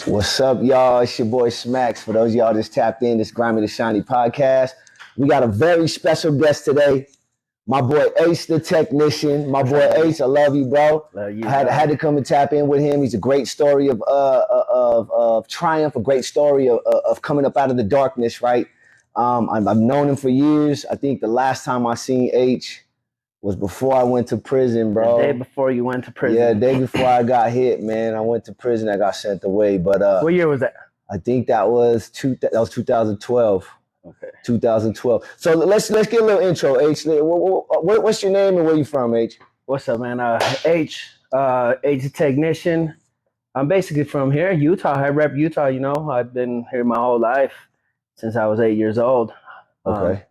What's up, y'all? It's your boy Smacks. For those of y'all just tapped in, this Grimy the Shiny podcast. We got a very special guest today. My boy Ace the Technician. My boy Ace, I love you, bro. Love you, I had to come and tap in with him. He's a great story of triumph, a great story of coming up out of the darkness, right? I've known him for years. I think the last time I seen H was before I went to prison, bro. The day before you went to prison. Yeah, the day before I got hit, man. I went to prison. I got sent away. But what year was that? I think that was 2012. Okay. 2012. So let's get a little intro, H. What's your name and where you from, H? What's up, man? H the Technician. I'm basically from here, Utah. I rep Utah. You know, I've been here my whole life since I was 8 years old. Okay.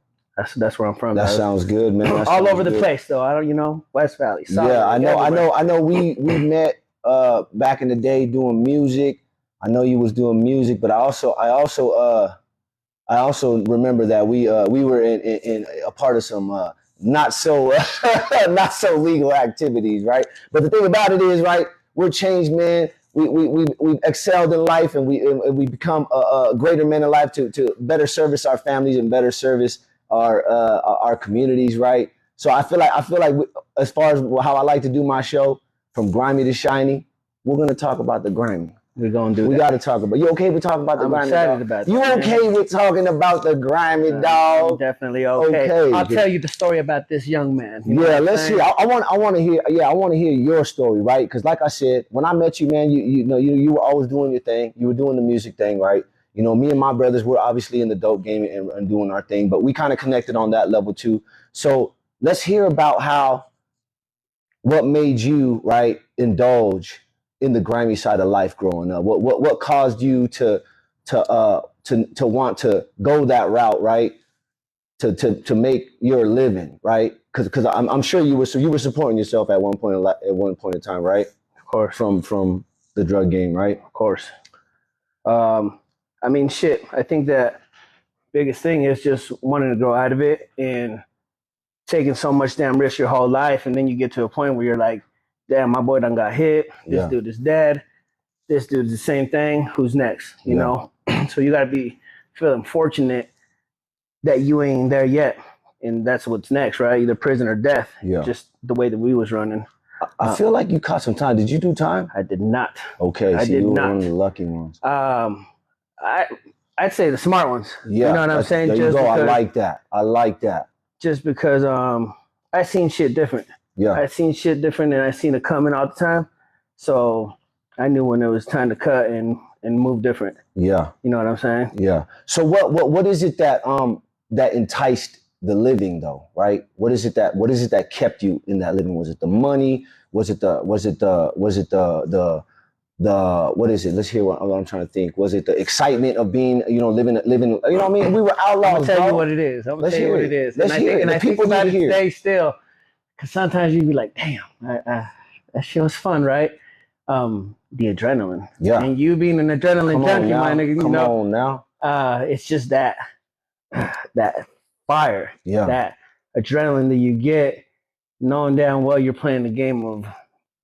That's where I'm from. That sounds good, man. All over the place, though. I don't, West Valley. Solid, yeah, I know. We met back in the day doing music. I know you was doing music, but I also remember that we were in a part of some not so legal activities, right? But the thing about it is, right, we're changed, man. We've excelled in life, and we become a greater men in life to better service our families and better service our communities, right? So I feel like as far as how I like to do my show, from grimy to shiny, we're gonna talk about the grimy. We're gonna do. We got to talk about. You okay with talking about the grimy? I'm excited dog? about that. You okay with talking about the grimy, dog? I'm definitely okay. I'll tell you the story about this young man. Yeah, let's hear. I want to hear. Yeah, I want to hear your story, right? Because like I said, when I met you, man, you were always doing your thing. You were doing the music thing, right? You know, me and my brothers were obviously in the dope game and doing our thing, but we kind of connected on that level too. So let's hear about what made you, right, indulge in the grimy side of life growing up. What caused you to want to go that route, right? To make your living, right? Because I'm sure you were supporting yourself at one point in time, right? Of course. From the drug game, right? Of course. I mean, shit. I think that biggest thing is just wanting to grow out of it and taking so much damn risk your whole life, and then you get to a point where you're like, damn, my boy done got hit. This dude is dead. This dude's the same thing. Who's next? You know? So you got to be feeling fortunate that you ain't there yet. And that's what's next, right? Either prison or death. Yeah. Just the way that we was running. I feel like you caught some time. Did you do time? I did not. Okay, so you were one of the lucky ones. I'd say the smart ones. Yeah. You know what I'm saying? There you go. I like that. Just because I seen shit different. Yeah. I seen shit different, and I seen it coming all the time. So I knew when it was time to cut and move different. Yeah. You know what I'm saying? Yeah. So what is it that enticed the living though, right? What is it that kept you in that living? Was it the money? Was it the what is it? Let's hear what I'm trying to think. Was it the excitement of being, living, you know what I mean? We were outlaws. I'm gonna tell you what it is. Let's tell you what it is. Let's hear it. And I think about it today still, because sometimes you'd be like, damn, that shit was fun, right? The adrenaline. Yeah. And you being an adrenaline junkie, my nigga, Come on now. It's just that fire, that adrenaline that you get knowing damn well you're playing the game of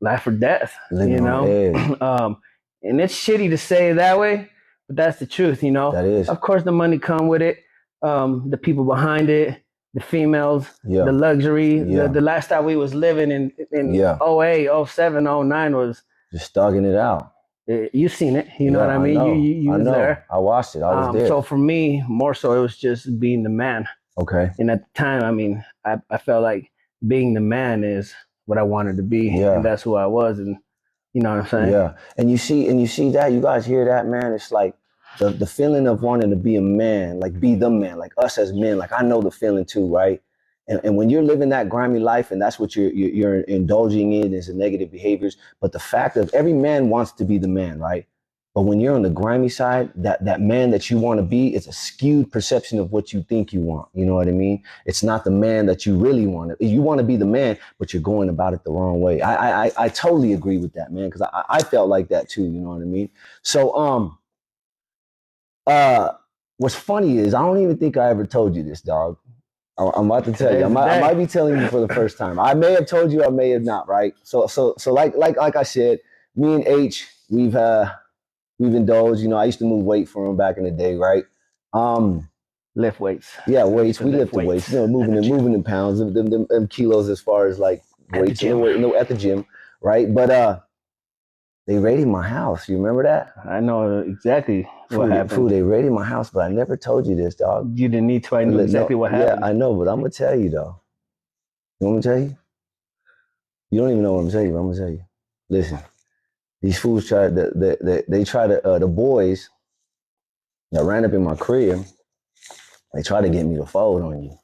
life or death, living, and it's shitty to say it that way, but that's the truth, you know. That is. Of course, the money come with it, the people behind it, the females, the luxury, the lifestyle we was living in 08, 07, 09 was just thugging it out. You seen it, you know what I mean? You was there. I watched it. I was there. So for me, more so, it was just being the man. Okay. And at the time, I mean, I felt like being the man is what I wanted to be, and that's who I was, and you know what I'm saying? Yeah. And you see that, you guys hear that, man? It's like the feeling of wanting to be a man, like be the man, like us as men, like I know the feeling too, right? And when you're living that grimy life, and that's what you're indulging in is the negative behaviors, but the fact of every man wants to be the man, right? But when you're on the grimy side, that man that you want to be is a skewed perception of what you think you want. You know what I mean? It's not the man that you really want. You want to be the man, but you're going about it the wrong way. I totally agree with that, man, because I felt like that too. You know what I mean? So what's funny is I don't even think I ever told you this, dog. I'm about to tell you. I might be telling you for the first time. I may have told you, I may have not, right? So like I said, me and H, we've we've indulged. You know, I used to move weight for him back in the day, right? Lift weights. Yeah, weights. To We lift lifted weights. You know, at the gym. moving in pounds, them kilos as far as like At the weights in the gym. weight, at the gym, right? But they raided my house. You remember that? I know exactly what happened. Food, they raided my house, but I never told you this, dog. You didn't need to. I knew exactly what happened. Yeah, I know, but I'm gonna tell you though. You want me to tell you? You don't even know what I'm telling you, but I'm gonna tell you. Listen, these fools tried they try to the boys that ran up in my crib, they try to get me to fold on you.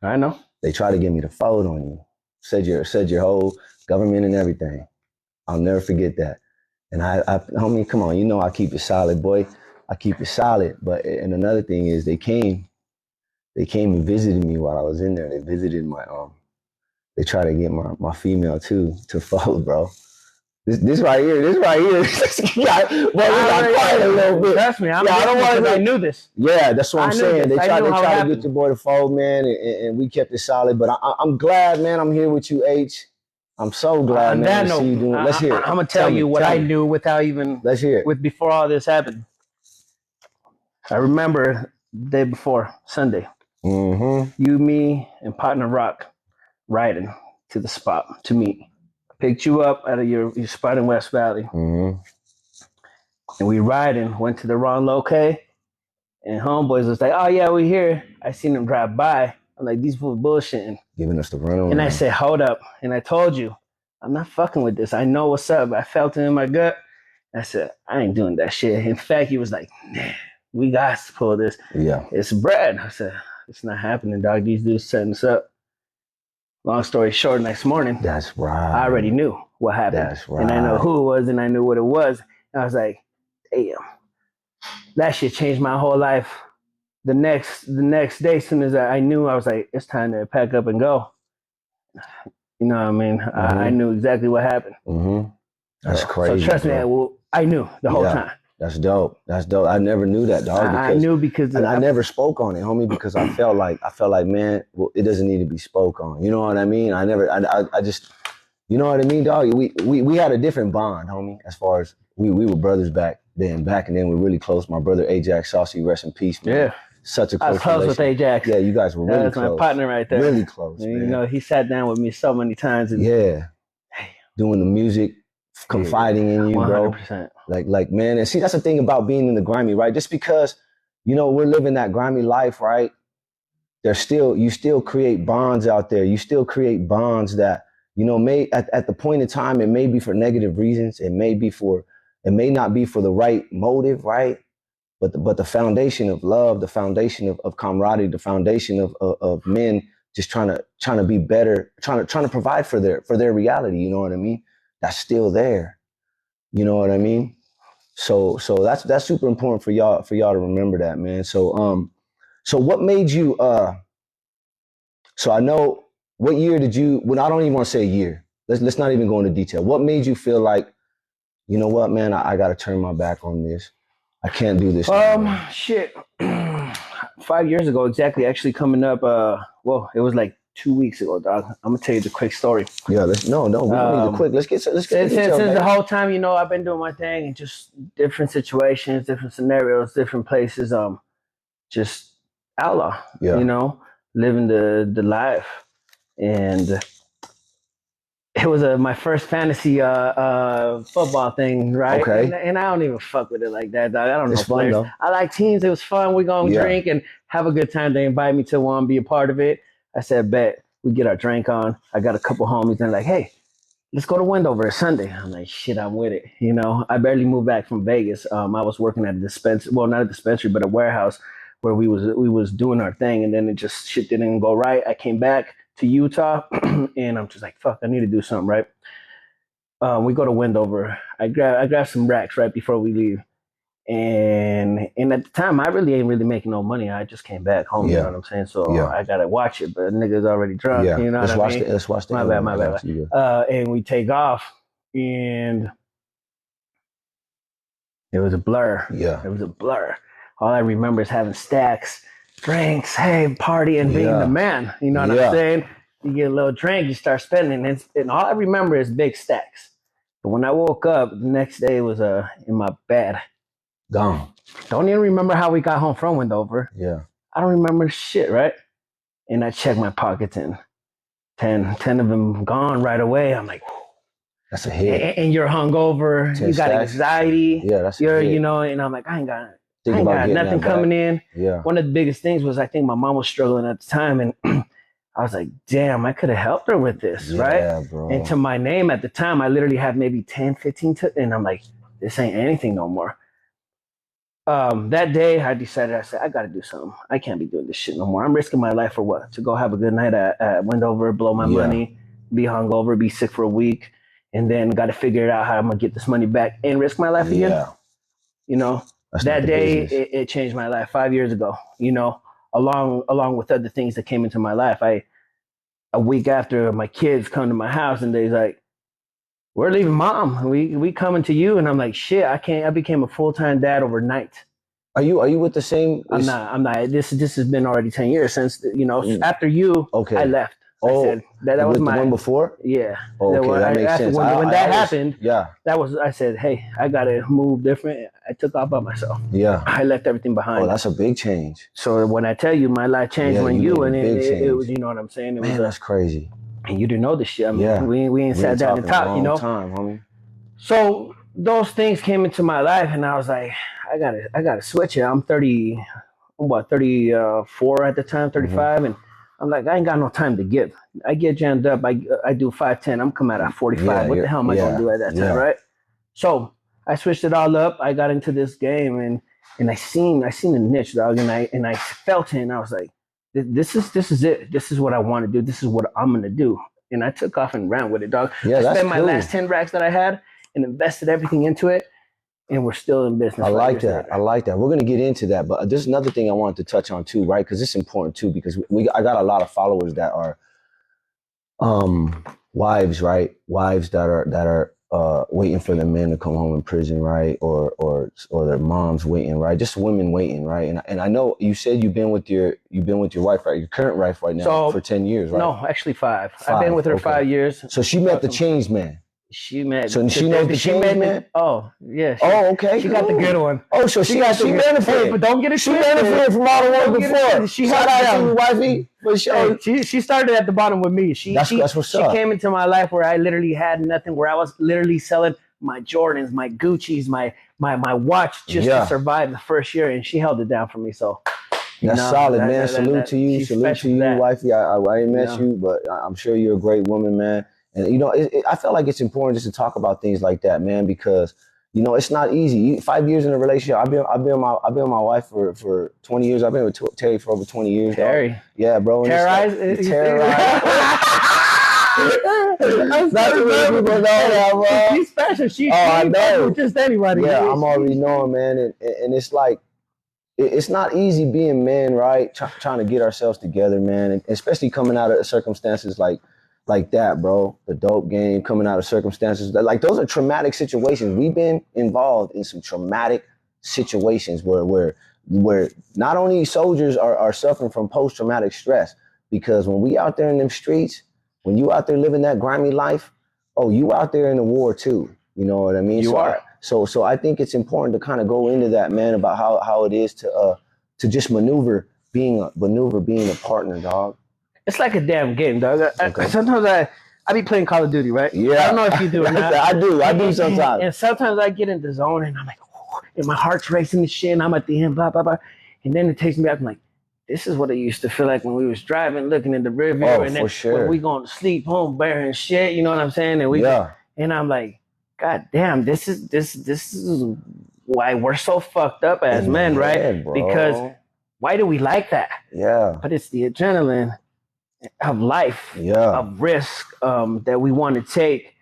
I know. They try to get me to fold on you. Said your whole government and everything. I'll never forget that. And I homie, come on, you know I keep it solid, boy. I keep it solid. But and another thing is they came and visited me while I was in there. They visited they try to get my female too to fold, bro. This right here, well, we got quiet a little bit. Trust me, I don't want to. I knew this. Yeah, that's what I'm saying. They tried to get your boy to fold, man, and we kept it solid. But I'm glad, man. I'm here with you, H. I'm so glad, man, to see you doing. Let's hear it. I'm gonna tell you what I knew without even. Let's hear it. With before all this happened. I remember the day before Sunday. Mm-hmm. You, me, and partner Rock riding to the spot to meet. Picked you up out of your spot in West Valley. Mm-hmm. And we riding, went to the wrong locale. And homeboys was like, oh yeah, we here. I seen them drive by. I'm like, these fools bullshitting. Giving us the run on. And I said, hold up. And I told you, I'm not fucking with this. I know what's up. I felt it in my gut. I said, I ain't doing that shit. In fact, he was like, nah, we got to pull this. Yeah. It's Brad. I said, it's not happening, dog. These dudes setting us up. Long story short, next morning, that's right. I already knew what happened. That's right. And I know who it was and I knew what it was. And I was like, damn, that shit changed my whole life. The next day, as soon as I knew, I was like, it's time to pack up and go. You know what I mean? Mm-hmm. I knew exactly what happened. Mm-hmm. That's crazy. So trust me, I knew the whole time. That's dope. That's dope. I never knew that, dog. I knew because I never spoke on it, homie, because I felt like, man, well, it doesn't need to be spoke on. You know what I mean? I just, you know what I mean, dog? We had a different bond, homie, as far as we were brothers back then. Back and then we were really close. My brother Ajax Saucy, rest in peace, man. Yeah. Such a close I was close with Ajax. Yeah, you guys were really close. That's my partner right there. Really close, man. You know, he sat down with me so many times. And, doing the music, confiding in you, 100%. Bro. Like, man, and see, that's the thing about being in the grimy, right? Just because, you know, we're living that grimy life, right? You still create bonds out there. You still create bonds that, you know, at the point in time, it may be for negative reasons. It may not be for the right motive, right? But the foundation of love, the foundation of camaraderie, the foundation of men just trying to be better, trying to provide for their reality. You know what I mean? That's still there. You know what I mean? So that's super important for y'all to remember that, man. So what made you so I know what year did you, well, I don't even want to say a year. Let's not even go into detail. What made you feel like, you know what, man, I got to turn my back on this. I can't do this. Shit. 5 years ago, exactly. Actually, coming up. Well, it was like 2 weeks ago, dog. I'm gonna tell you the quick story. Yeah, we don't need the quick. Let's get since the whole time, you know, I've been doing my thing and just different situations, different scenarios, different places. Just outlaw. Yeah. You know, living the life, and it was my first fantasy football thing, right? Okay. And I don't even fuck with it like that, dog. I don't know players. Fun, I like teams. It was fun. We're gonna drink and have a good time. They invite me to one, be a part of it. I said, bet. We get our drink on. I got a couple homies. They're like, hey, let's go to Wendover Sunday. I'm like, shit, I'm with it. You know, I barely moved back from Vegas. I was working at a dispensary. Well, not a dispensary, but a warehouse where we was doing our thing. And then shit didn't go right. I came back to Utah and I'm just like, fuck, I need to do something, right? We go to Wendover. I grab some racks right before we leave. And at the time, I really ain't making no money. I just came back home, you know what I'm saying? So I got to watch it, but niggas already drunk, you know what I mean? Let's watch the My bad. And we take off, and it was a blur. Yeah. It was a blur. All I remember is having stacks, drinks, hey, partying, being the man. You know what I'm saying? You get a little drink, you start spending, and all I remember is big stacks. But when I woke up, the next day was in my bed. Gone. Don't even remember how we got home from Wendover. Yeah. I don't remember shit, right? And I checked my pockets and 10 of them gone right away. I'm like, that's a hit. And you're hungover, you got anxiety. Yeah, that's you're, you know, and I'm like, I ain't got nothing coming in. Yeah. One of the biggest things was I think my mom was struggling at the time, and I was like, damn, I could have helped her with this, right? Yeah, bro. And to my name at the time, I literally had maybe 10, 15, and I'm like, this ain't anything no more. That day, I decided, I said, I got to do something. I can't be doing this shit no more. I'm risking my life for what? To go have a good night at Wendover, blow my money, be hungover, be sick for a week, and then got to figure out how I'm going to get this money back and risk my life again. You know, that day, it changed my life 5 years ago, you know, along with other things that came into my life. A week after, my kids come to my house and they're like, we're leaving mom. We coming to you. And I'm like, shit, I can't. I became a full-time dad overnight. Are you with the same? I'm not. This has been already 10 years since, you know, after you, I left. Oh, I said, that was the one before? Yeah. Okay, that makes sense. When that happened, yeah, I said, hey, I got to move different. I took off by myself. Yeah. I left everything behind. Oh, that's a big change. So when I tell you my life changed when you, and it was, you know what I'm saying? It was that's crazy. And you didn't know this shit. I mean, we ain't sat down and talked, you know? Time, homie. So those things came into my life, and I was like, I gotta switch it. I'm 34 at the time, 35, and I'm like, I ain't got no time to give. I get jammed up. I do 5'10". I'm coming out at 45. Yeah, what the hell am I gonna do at that time, right? So I switched it all up. I got into this game, and I seen a niche, dog, and I felt it, and I was like, this is it. This is what I want to do. This is what I'm gonna do. And I took off and ran with it, dog. Yeah, I spent my last 10 racks that I had and invested everything into it, and we're still in business. I like that. I like that. We're gonna get into that, but there's another thing I wanted to touch on too, right? Because it's important too, because I got a lot of followers that are wives, right? Wives that are waiting for their men to come home in prison, right? Or their moms waiting, right? Just women waiting, right? And I know you said you've been with your wife, right? Your current wife right now for 10 years, right? No, actually 5. I've been with her 5 years. So she met the change man. She met. So she knows the change man. Oh yeah. Okay. She got the good one. Oh, so she benefited. But don't get it. She benefited from all the ones before. She shout out to your wifey. For sure. She started at the bottom with me. That's what's up. She came into my life where I literally had nothing. Where I was literally selling my Jordans, my Gucci's, my watch just to survive the first year, and she held it down for me. So. That's solid, man. Salute to you. Salute to you, wifey. I ain't met you, but I'm sure you're a great woman, man. And, you know, I felt like it's important just to talk about things like that, man, because, you know, it's not easy. 5 years in a relationship. I've been with my wife for 20 years. I've been with Terry for over 20 years. Terry. Dog. Yeah, bro. Terrorized. Not too many people know that, bro. She's special. She I know. Just anybody. Yeah, I'm already knowing, man. And it's like, it's not easy being men, right? Trying to get ourselves together, man. And especially coming out of circumstances like that, bro. The dope game, coming out of circumstances like those are traumatic situations. We've been involved in some traumatic situations where not only soldiers are suffering from post-traumatic stress, because when we out there in them streets, when you out there living that grimy life, you out there in the war too. You know what I mean? You are. So I think it's important to kind of go into that, man, about how it is to just maneuver being a partner, dog. It's like a damn game, dog. Sometimes I be playing Call of Duty, right? Yeah. I don't know if you do or not. I do sometimes. And sometimes I get in the zone and I'm like, and my heart's racing and shit, and I'm at the end, blah, blah, blah. And then it takes me back, I'm like, this is what it used to feel like when we was driving, looking in the rear view. And then when we going to sleep home, bearing shit, you know what I'm saying? And and I'm like, God damn, this is why we're so fucked up as men, right? Bro. Because why do we like that? Yeah. But it's the adrenaline of life, of risk that we want to take,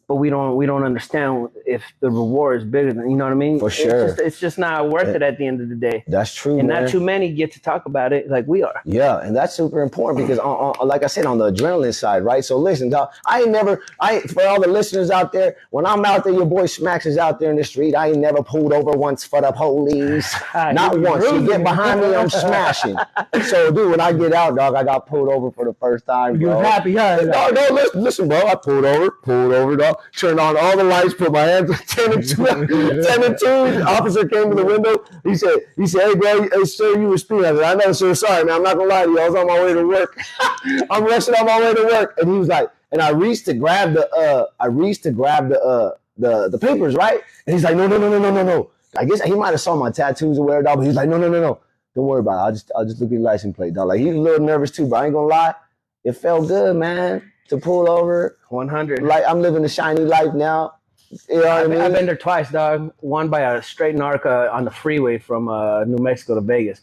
but we don't understand if the reward is bigger than, you know what I mean? For sure. It's just not worth it at the end of the day. That's true, and man. Not too many get to talk about it like we are. Yeah, and that's super important because, like I said, on the adrenaline side, right? So listen, dog, for all the listeners out there, when I'm out there, your boy Smacks is out there in the street, I ain't never pulled over once for the police. Not once. You get behind me, I'm smashing. So, dude, when I get out, dog, I got pulled over for the first time, bro. You're happy, huh? No, listen, bro, I pulled over, dog. turned on all the lights, put my hands 10 and 2. 10 and 2. The officer came to the window. He said, hey, bro, hey, sir, you were speeding. I said, I know, sir, sorry, man. I'm not going to lie to you. I was on my way to work. I'm rushing on my way to work. And he was like, and I reached to grab the papers, right? And he's like, no. I guess he might have saw my tattoos or whatever, but he was like, no. Don't worry about it. I'll just look at your license plate, dog. Like, he was a little nervous too, but I ain't gonna lie. It felt good, man, to pull over. 100. Like, I'm living a shiny life now. You know what I mean? I've been there twice, dog. One by a straight narc on the freeway from New Mexico to Vegas.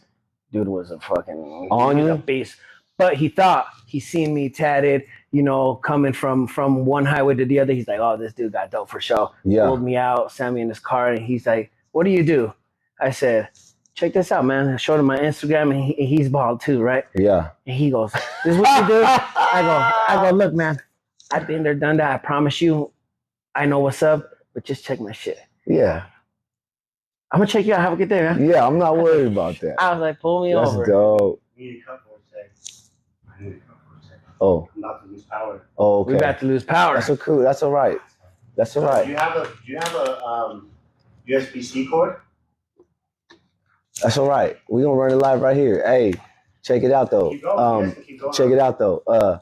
Dude was a fucking a beast. But he thought he seen me tatted, you know, coming from one highway to the other. He's like, oh, this dude got dope for sure. Yeah. Pulled me out, sat me in his car, and he's like, what do you do? I said, check this out, man. I showed him my Instagram, and he's bald too, right? Yeah. And he goes, this is what you do? I go, look, man, I've been there, done that. I promise you, I know what's up, but just check my shit. Yeah. I'm going to check you out. Have a good day, man. Yeah, I'm not worried about that. I was like, pull me over. That's dope. I need a cup for a sec. Oh. I'm about to lose power. Oh, okay. We're about to lose power. That's so cool. That's all right. That's all right. Do you have a USB-C cord? That's all right. We're going to run it live right here. Hey, check it out, though. Keep going. Check it out, though.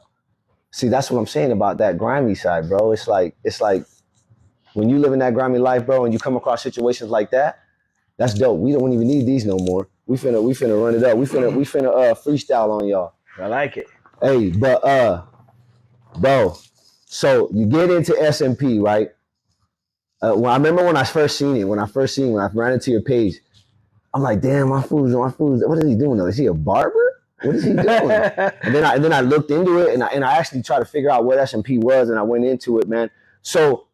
See, that's what I'm saying about that grimy side, bro. It's like when you live in that grimy life, bro, and you come across situations like that, that's dope. We don't even need these no more. We finna run it up. We finna freestyle on y'all. I like it. Hey, but bro, so you get into SMP, right? Well, I remember when I first seen it, when I ran into your page, I'm like, damn, my food's, what is he doing though? Is he a barber? What is he doing? and then I looked into it and I actually tried to figure out what SMP was, and I went into it, man. So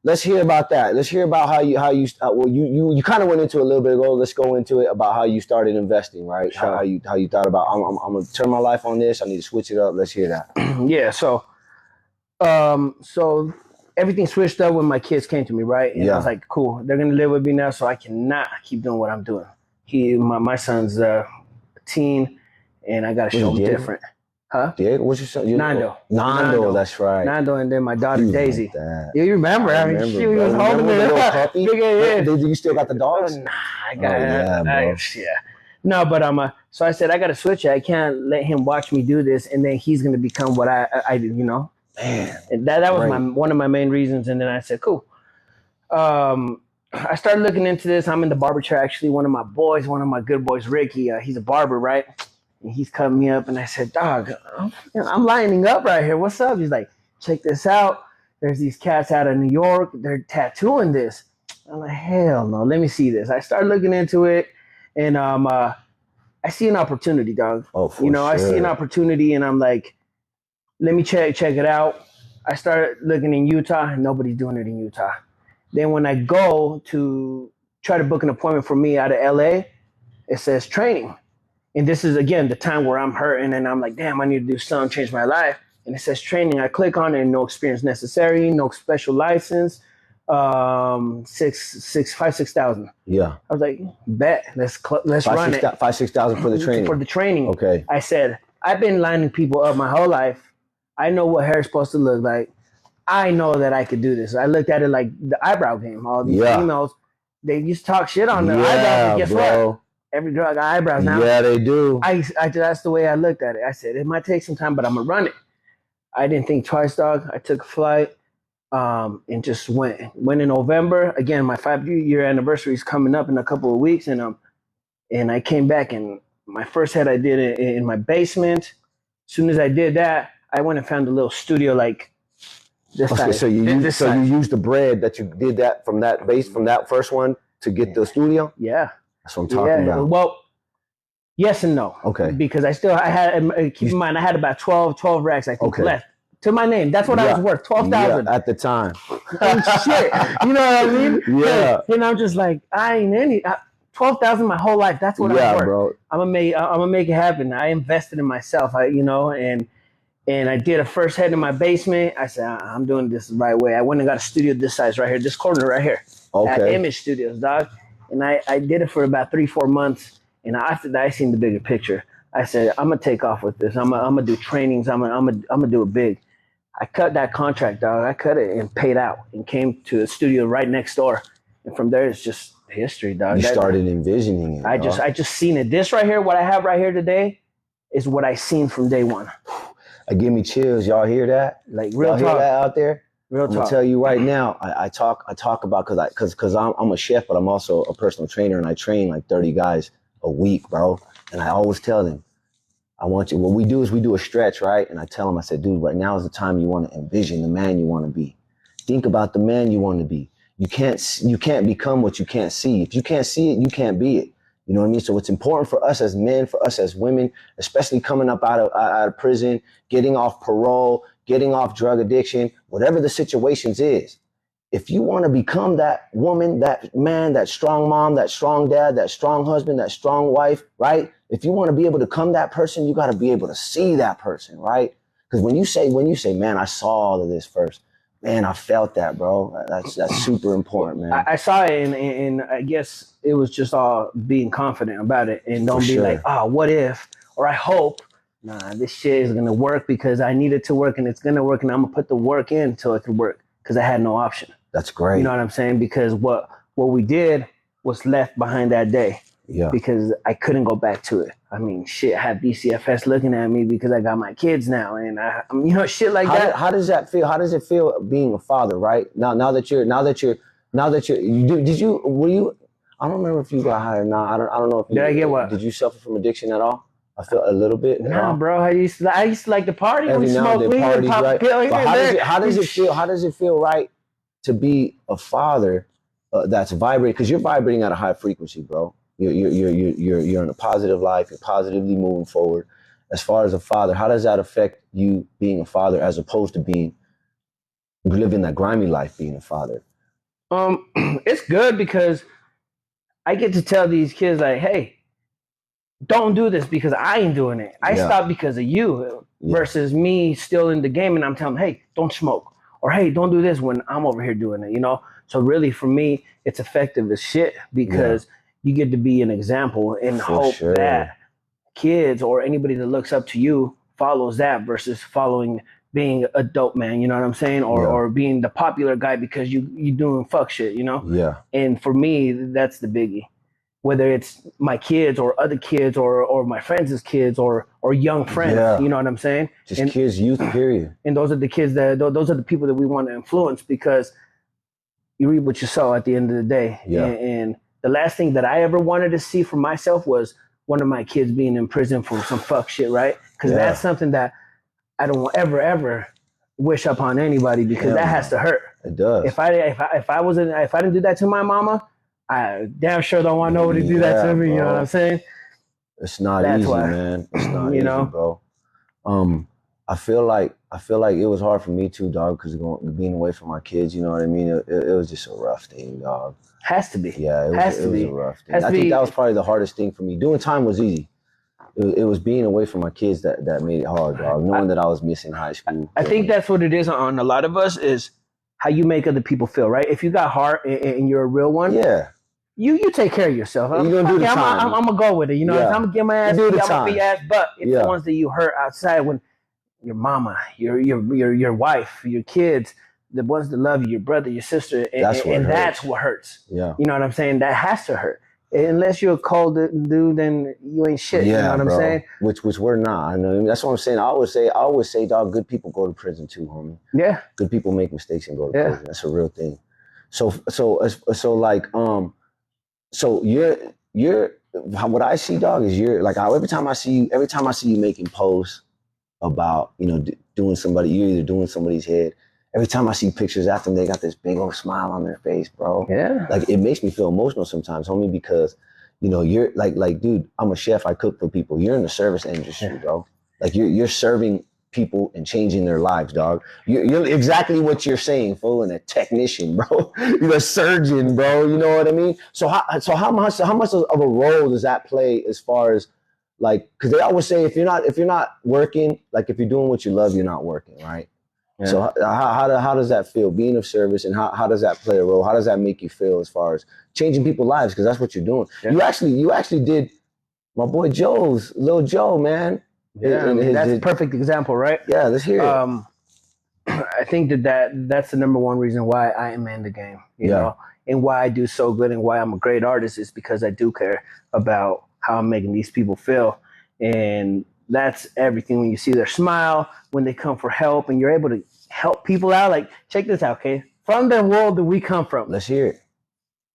let's hear about that. Let's hear about how you you kind of went into it a little bit ago. Let's go into it about how you started investing, right? Sure. How you thought about I'm gonna turn my life on this. I need to switch it up. Let's hear that. Yeah. So everything switched up when my kids came to me, right? And I was like, cool, they're gonna live with me now, so I cannot keep doing what I'm doing. My son's a teen, and I gotta show him different. Huh? Diego, what's your son? Nando, that's right. Nando, and then my daughter Daisy. Like you remember? I mean, she was holding me. Puppy? You still got the dogs? Nah, I got yeah. No, but so I said I gotta switch it. I can't let him watch me do this, and then he's gonna become what I do, you know. Man, and that was one of my main reasons. And then I said, cool. I started looking into this. I'm in the barber chair. Actually, one of my good boys, Ricky, he's a barber, right? And he's cutting me up, and I said, dog, I'm lining up right here. What's up? He's like, check this out. There's these cats out of New York. They're tattooing this. I'm like, hell no. Let me see this. I started looking into it, and I see an opportunity, dog. Oh, for sure. I see an opportunity, and I'm like, let me check it out. I started looking in Utah, and nobody's doing it in Utah. Then when I go to try to book an appointment for me out of LA, it says training. And this is, again, the time where I'm hurting, and I'm like, damn, I need to do something, change my life. And it says training. I click on it, no experience necessary, no special license, 6,000. Yeah. I was like, bet, let's run it. 5,000-6,000 for the training. For the training. Okay. I said, I've been lining people up my whole life. I know what hair is supposed to look like. I know that I could do this. I looked at it like the eyebrow game. All these females, they used to talk shit on their eyebrows. And guess what? Every girl got eyebrows now. Yeah, they do. That's the way I looked at it. I said, it might take some time, but I'm going to run it. I didn't think twice, dog. I took a flight and just went. Went in November. Again, my 5-year anniversary is coming up in a couple of weeks. And I came back, and my first head I did it in my basement. As soon as I did that, I went and found a little studio like this size. So you used the bread that you did that from that first one to get the studio? Yeah. That's what I'm talking about. Well, yes and no. Okay. Because keep in mind, I had about 12 racks, I think, left to my name. That's what I was worth, 12,000. Yeah, at the time. Shit. You know what I mean? Yeah. And I'm just like, I ain't any, 12,000 my whole life. That's what I'm worth. Bro. I'm gonna make it happen. I invested in myself, and I did a first head in my basement. I said, I'm doing this the right way. I went and got a studio this size right here, this corner right here. Okay. At Image Studios, dog. And I did it for about 3-4 months. And after that, I seen the bigger picture. I said, I'm gonna take off with this. I'm gonna do trainings. I'm gonna do it big. I cut that contract, dog. I cut it and paid out and came to a studio right next door. And from there, it's just history, dog. You started envisioning it. I just seen it. This right here, what I have right here today, is what I seen from day one. It give me chills. Y'all hear that? Like real Y'all hear talk. that out there? Real I'm talk. gonna tell you right now. I talk about because I'm a chef, but I'm also a personal trainer, and I train like 30 guys a week, bro. And I always tell them, I want you. What we do is we do a stretch, right? And I tell them, I said, dude, right now is the time you want to envision the man you want to be. Think about the man you want to be. You can't become what you can't see. If you can't see it, you can't be it. You know what I mean? So it's important for us as men, for us as women, especially coming up out of prison, getting off parole, getting off drug addiction, whatever the situations is. If you want to become that woman, that man, that strong mom, that strong dad, that strong husband, that strong wife, right? If you want to be able to become that person, you got to be able to see that person, right? Because when you say, man, I saw all of this first, man, I felt that, bro. That's super important, man. I saw it, and I guess it was just all being confident about it, and don't be like, oh, what if, or I hope. Nah, this shit is gonna work because I need it to work, and it's gonna work, and I'm gonna put the work in until it could work because I had no option. That's great. You know what I'm saying? Because what we did was left behind that day. Yeah. Because I couldn't go back to it. I mean, shit, I have DCFS looking at me because I got my kids now, and I you know, shit like that. How does that feel? How does it feel being a father, right? Now that you're were you? I don't remember if you got high or not. I don't know if you did. I get what? Did you suffer from addiction at all? I felt a little bit. Nah, bro. I used to like the party. Every we now smoke and then weed and parties, pop right? pill here But and there. how does it feel? How does it feel, right, to be a father that's vibrating? Because you're vibrating at a high frequency, bro. You're in a positive life. You're positively moving forward. As far as a father, how does that affect you being a father as opposed to living that grimy life being a father? It's good because I get to tell these kids like, hey, don't do this because I ain't doing it. I stopped because of you versus me still in the game, and I'm telling them, hey, don't smoke, or hey, don't do this when I'm over here doing it, you know? So really for me, it's effective as shit because you get to be an example and hope that kids or anybody that looks up to you follows that versus following being a dope man, you know what I'm saying? Or being the popular guy because you doing fuck shit, you know? Yeah. And for me, that's the biggie. Whether it's my kids or other kids or my friends' kids or young friends, you know what I'm saying? Just kids, youth, period. And those are the kids those are the people that we want to influence because you reap what you sow at the end of the day. Yeah. And the last thing that I ever wanted to see for myself was one of my kids being in prison for some fuck shit, right? Because that's something that I don't ever wish upon anybody because that has to hurt. It does. If I didn't do that to my mama, I damn sure don't want nobody to do that to me. Bro. You know what I'm saying? It's not easy, man. It's not easy, bro. I feel like it was hard for me too, dog, because being away from my kids. You know what I mean? It was just a rough thing, dog. Has to be. Yeah, it was a rough thing. I think that was probably the hardest thing for me. Doing time was easy. It was being away from my kids that made it hard, dog. Knowing that I was missing high school. I think that's what it is on a lot of us is how you make other people feel, right? If you got heart and you're a real one, you take care of yourself. You're gonna do the time. I'm gonna go with it. You know, I'm gonna get my ass beat, I'm gonna be ass. But it's the ones that you hurt outside when your mama, your wife, your kids, the ones that love you, your brother, your sister, and that's what hurts. Yeah. You know what I'm saying? That has to hurt. Unless you're a cold dude, then you ain't shit. You know what I'm saying? Which we're not. I know. That's what I'm saying. I always say, dog, good people go to prison too, homie. Yeah. Good people make mistakes and go to prison. That's a real thing. So you're what I see, dog, is you're like every time I see you making posts about, you know, doing you're either doing somebody's head. Every time I see pictures after them, they got this big old smile on their face, bro. Yeah. Like it makes me feel emotional sometimes, homie, because, you know, you're like, dude, I'm a chef. I cook for people. You're in the service industry, bro. Like you're serving people and changing their lives, dog. You're exactly what you're saying, fool. And a technician, bro. You're a surgeon, bro. You know what I mean? So how much of a role does that play as far as like, because they always say if you're not working, like if you're doing what you love, you're not working, right? Yeah. So how does that feel, being of service, and how does that play a role? How does that make you feel as far as changing people's lives? Because that's what you're doing. Yeah. You actually did my boy Lil Joe, man. Yeah, that's a perfect example, right? Yeah, let's hear it. I think that's the number one reason why I am in the game, you Yeah. know, and why I do so good and why I'm a great artist is because I do care about how I'm making these people feel. And that's everything. When you see their smile, when they come for help and you're able to help people out, like, check this out, okay? From the world that we come from, Let's hear it.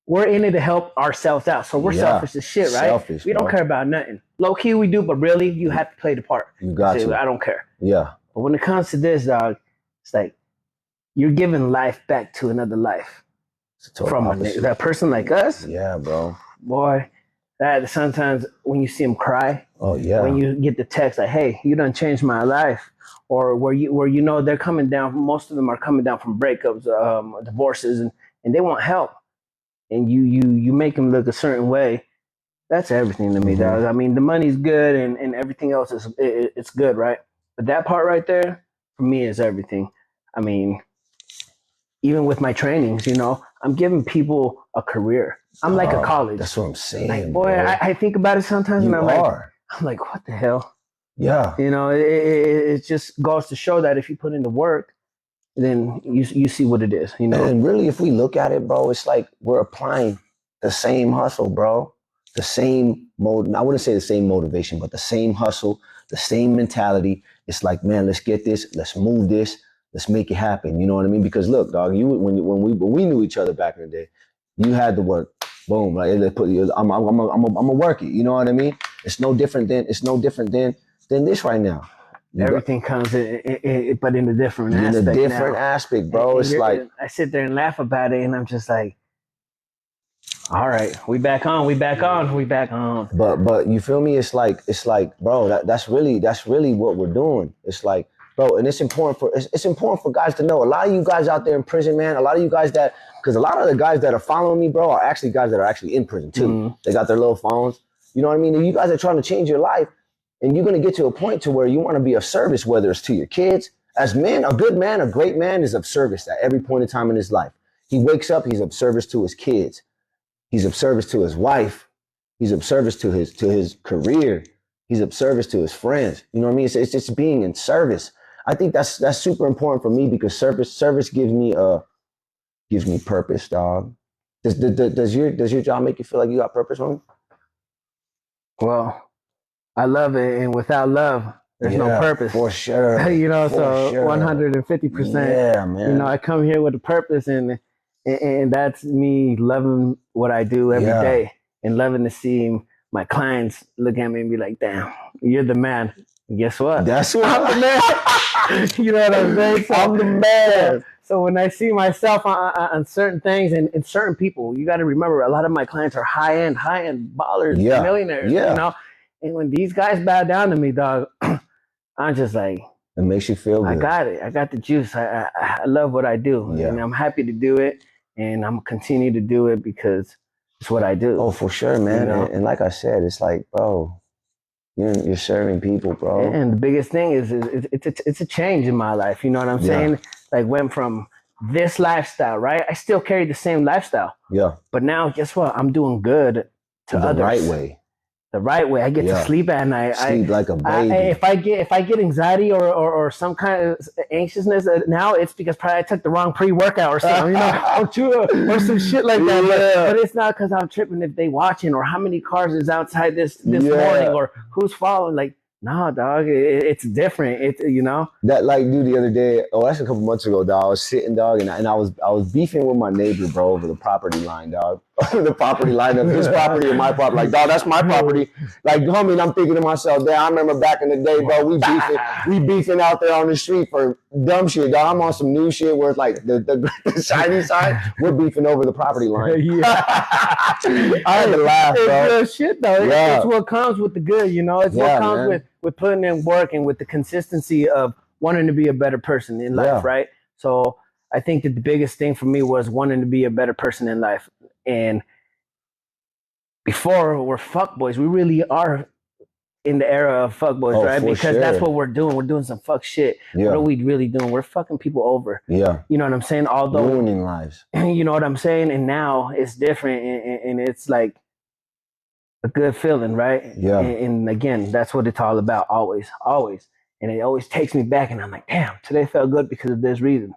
we're in it to help ourselves out. So we're Yeah. selfish as shit, right? Selfish, we don't bro. care about nothing. Low key we do, but really you have to play the part. You got Say, to. I don't care. Yeah. But when it comes to this, dog, it's like you're giving life back to another life It's a total from opposite. that person like us. Yeah, bro. Boy, that sometimes when you see them cry, Oh yeah. when you get the text like, "Hey, you done changed my life," or where you know they're coming down. Most of them are coming down from breakups, divorces, and they want help, and you make them look a certain way. That's everything to me, Mhm. dog. I mean, the money's good and everything else is it's good, right? But that part right there, for me, is everything. I mean, even with my trainings, you know, I'm giving people a career. I'm like a college. That's what I'm saying. Like, boy, bro. I think about it sometimes, You and are. I'm like, what the hell? Yeah. You know, it just goes to show that if you put in the work, then you see what it is. You know, And really, if we look at it, bro, it's like we're applying the same hustle, bro. The same mode. I wouldn't say the same motivation, but the same hustle, the same mentality. It's like, man, let's get this, let's move this, let's make it happen. You know what I mean? Because look, dog, when we knew each other back in the day, you had to work. Boom, like they put you. I'm a work it. You know what I mean? It's no different than this right now. everything comes but in a different In aspect. a different now. aspect, bro. And It's like, I sit there and laugh about it, and I'm just like, all right, we back on. but you feel me? It's like, bro, that's really what we're doing. It's like, bro, and it's important for guys to know. A lot of you guys out there in prison, man. A lot of you guys because a lot of the guys that are following me, bro, are actually guys that are actually in prison too. Mhm. They got their little phones. You know what I mean? And you guys are trying to change your life, and you're gonna get to a point to where you want to be of service, whether it's to your kids. As men, a good man, a great man is of service at every point in time in his life. He wakes up, he's of service to his kids. He's of service to his wife. He's of service to his career. He's of service to his friends. You know what I mean? It's just being in service. I think that's super important for me because service gives me purpose, dog. Does your job make you feel like you got purpose, homie? Well, I love it, and without love, there's no Yeah, purpose. for sure. You know, For so sure. 150%. Yeah, man. You know, I come here with a purpose, and that's me loving what I do every Yeah. day, and loving to see my clients look at me and be like, "Damn, you're the man." And guess what? That's what I'm the man. You know what I'm saying? So, I'm the man. So when I see myself on certain things and certain people, you got to remember a lot of my clients are high end ballers, Yeah. millionaires. Yeah. You know, and when these guys bow down to me, dog, I'm just like, It makes you feel good. I got it. I got the juice. I love what I do, Yeah. and I'm happy to do it, and I'm gonna continue to do it because it's what I do. Oh, for sure, man. You know? And like I said, it's like, bro, you're serving people, bro. And the biggest thing is it's a change in my life. You know what I'm Yeah. saying? Like went from this lifestyle, right? I still carry the same lifestyle, Yeah, but now guess what? I'm doing good to the others. right way. The right way. I get Yeah. to sleep at night. Sleep like a baby. If I get anxiety or some kind of anxiousness now, it's because probably I took the wrong pre-workout or something, you know, or some shit like that. Yeah. But it's not because I'm tripping if they watching or how many cars is outside this Yeah. morning or who's following. Like, nah, dog, it's different. It's, you know. That like dude the other day, that's a couple months ago, dog. I was sitting, dog, and I was beefing with my neighbor, bro, over the property line, dog. The property line of his property and my property. Like, dog, that's my property. Like, homie, and I'm thinking to myself, damn, I remember back in the day, bro, we beefing out there on the street for dumb shit, dog. I'm on some new shit where it's like the shiny side, we're beefing over the property line. Yeah. I had to laugh, It's bro. good shit though. Yeah. It's what comes with the good, you know. It's Yeah, what comes man. with putting in work and with the consistency of wanting to be a better person in life, Yeah. right? So I think that the biggest thing for me was wanting to be a better person in life. And before we're fuckboys, we really are in the era of fuckboys, Oh, right? for Because that's sure. what we're doing. We're doing some fuck shit. What Yeah, are we really doing? We're fucking people over. yeah. You know what I'm saying? Although Ruining lives. you know what I'm saying? And now it's different and it's like a good feeling, right? Yeah. And again, that's what it's all about. Always. and it always takes me back, and I'm like, damn, today felt good because of this reason.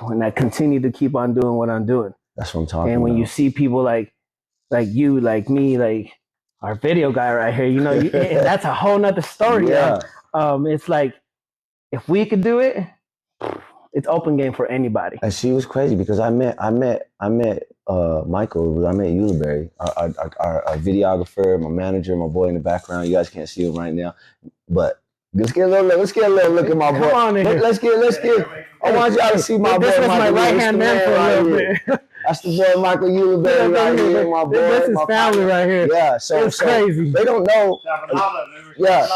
And I continue to keep on doing what I'm doing. That's what I'm talking And when about. you see people like you, like me, like our video guy right here, you know, and that's a whole nother story. Yeah. It's like, if we could do it, it's open game for anybody. And she was crazy because I met Michael. I met Uliberry, our videographer, my manager, my boy in the background. You guys can't see him right now, but let's get a little look at my boy. Come on in here. Let's get. I want y'all to see my boy. This was my Michael. right hand man for a little bit. That's the boy Michael Uliberry right here, my boy. This is my family right here. Yeah, so It's crazy. They don't know. Yeah.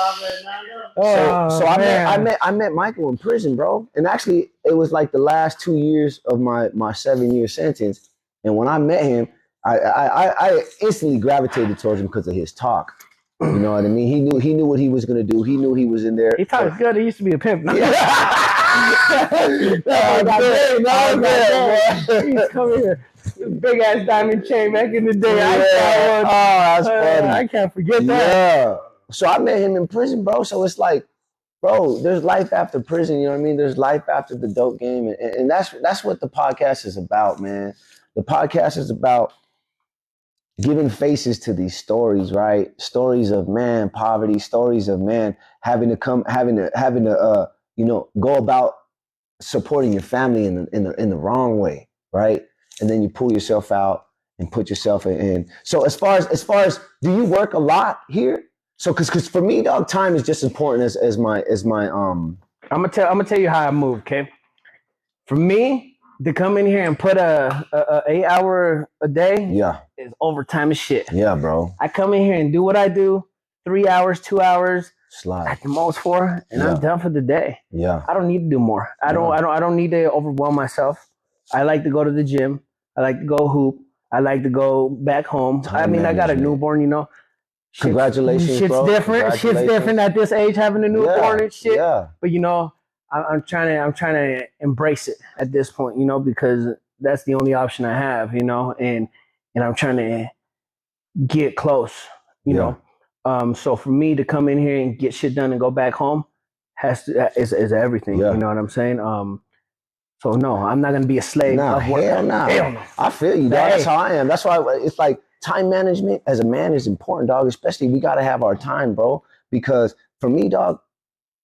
So I met Michael in prison, bro. And actually, it was like the last 2 years of my 7-year sentence. And when I met him, I instantly gravitated towards him because of his talk. You know what I mean? He knew what he was gonna do. He knew he was in there. He talks good. He used to be a pimp. No. He's coming here. Big ass diamond chain back in the day. Yeah. That's funny. I can't forget that. Yeah. So I met him in prison, bro. So it's like, bro, there's life after prison. You know what I mean? There's life after the dope game, and that's what the podcast is about, man. The podcast is about giving faces to these stories, right? Stories of man poverty, stories of man having to go about supporting your family in the wrong way, right? And then you pull yourself out and put yourself in. So as far as do you work a lot here? So cause for me, dog, time is just important as my I'm gonna tell you how I move, okay? For me to come in here and put a 8 hour a day is overtime as shit. Yeah, bro. I come in here and do what I do, 3 hours, 2 hours, slide at the most 4, and I'm done for the day. Yeah. I don't need to do more. I don't need to overwhelm myself. I like to go to the gym. I like to go hoop. I like to go back home. I got a newborn, you know. Congratulations, shit's bro. Different. Shit's different at this age, having a newborn and shit. Yeah. But you know, I'm trying to embrace it at this point, you know, because that's the only option I have, you know, and I'm trying to get close, you know. So for me to come in here and get shit done and go back home is everything. You know what I'm saying? So no, I'm not gonna be a slave of work. Hell no. I feel you, dog. That's how I am. That's why it's like time management as a man is important, dog. Especially we gotta have our time, bro. Because for me, dog,